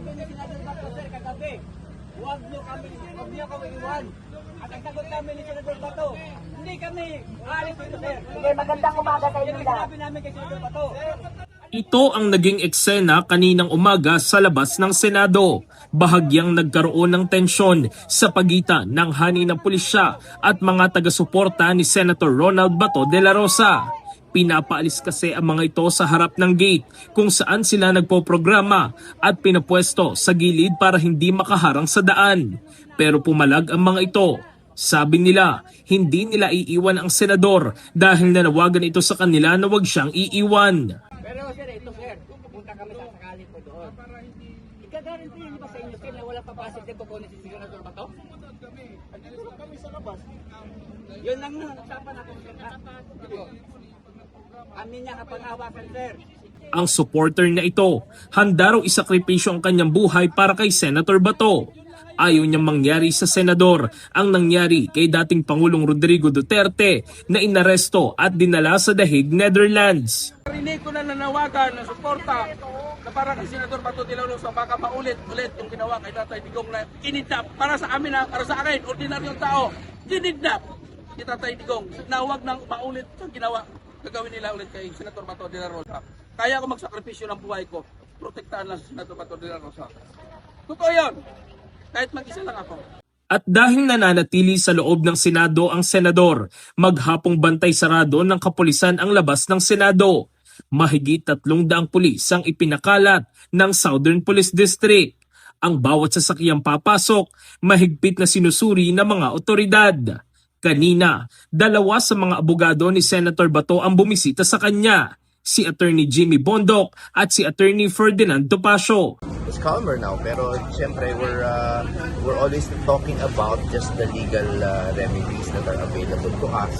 Sabi ni Senador Bato, sir, kagabi, huwag niyo kami iwan. At ang sagot namin ni Senador Bato, hindi kami aalis dito, sir. Sige, magandang umaga sa Yan inyo ang lahat. sinabi namin kay Senador Bato. Ito ang naging eksena kaninang umaga sa labas ng Senado. Bahagyang nagkaroon ng tensyon sa pagitan ng hani ng pulisya at mga taga-suporta ni Senator Ronald Bato de la Rosa. Pinapaalis kasi ang mga ito sa harap ng gate kung saan sila nagpoprograma at pinapwesto sa gilid para hindi makaharang sa daan. Pero pumalag ang mga ito. Sabi nila, hindi nila iiwan ang senador dahil nanawagan ito sa kanila na huwag siyang iiwan. Pero sir, ito sir, pupunta kami sa sakali po doon. Ika-guarantee niyo ba sa inyo, sir, na wala papasok din po ni si Senador Bato? Andito kami sa labas. Yun lang na, nagsapan ako, sir. Amin niya kapag-awakan, sir. Ang supporter na ito, handa raw isakripisyo ang kanyang buhay para kay Senator Bato. Ayaw niyang mangyari sa senador ang nangyari kay dating Pangulong Rodrigo Duterte na inaresto at dinala sa The Hague, Netherlands. Rinig ko na nanawagan ng suporta na para kay Senador Bato de la Rosa baka maulit-ulit yung ginawa kay Tatay Digong na kinidnap para sa amin, para sa akin, ordinaryong tao, kinidnap ni Tatay Digong na huwag nang maulit ang ginawa gagawin nila ulit kay Senador Bato de la Rosa. Kaya ako magsakripisyo ng buhay ko, protektahan lang si Senador Bato de la Rosa. Totoo yun, kahit mag-isa lang ako. At dahil nananatili sa loob ng Senado ang senador, maghapong bantay sarado ng kapulisan ang labas ng Senado. Mahigit 300 pulis ang ipinakalat ng Southern Police District. Ang bawat sasakyang papasok, mahigpit na sinusuri ng mga otoridad. Kanina, 2 sa mga abogado ni Senator Bato ang bumisita sa kanya, si Attorney Jimmy Bondoc at si Attorney Ferdinand Topacio. It's calmer now, pero siyempre we're always talking about just the legal remedies that are available to us.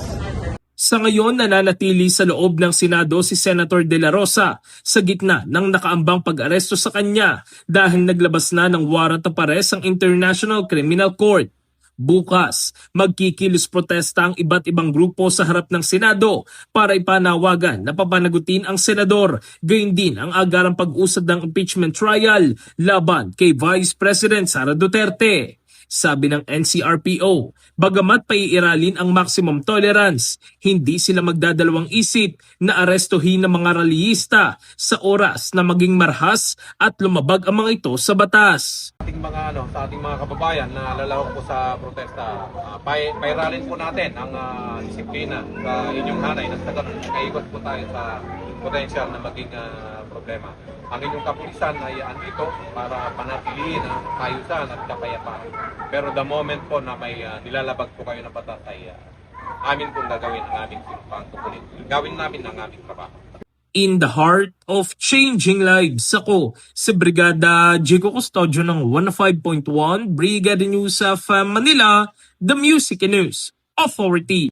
Sa ngayon, nananatili sa loob ng Senado si Senator De La Rosa sa gitna ng nakaambang pag-aresto sa kanya dahil naglabas na ng warrant of arrest ang International Criminal Court. Bukas, magkikilos protesta ang iba't ibang grupo sa harap ng Senado para ipanawagan na papanagutin ang senador, gayon din ang agarang pag-usad ng impeachment trial laban kay Vice President Sara Duterte. Sabi ng NCRPO, bagamat paiiralin ang maximum tolerance, hindi sila magdadalawang isip na arestuhin ng mga rallyista sa oras na maging marhas at lumabag ang mga ito sa batas. Sa ating mga kababayan na lalahok po sa protesta, pairalin po natin ang disiplina sa inyong hanay na sagot. Kaikot po tayo sa potensyal na maging problema. Ang inyong kapulisan ay andito para panatilihin ang ayusan at kapayapaan. Pero the moment po na may nilalabag po kayo ng batas ay amin pong gagawin ang aming sinumpang tukunin. Gawin namin ang aming trabaho. In the heart of changing lives, ako si Brigada Jigo Custodio ng 105.1 Brigada News of Manila, the Music and News Authority.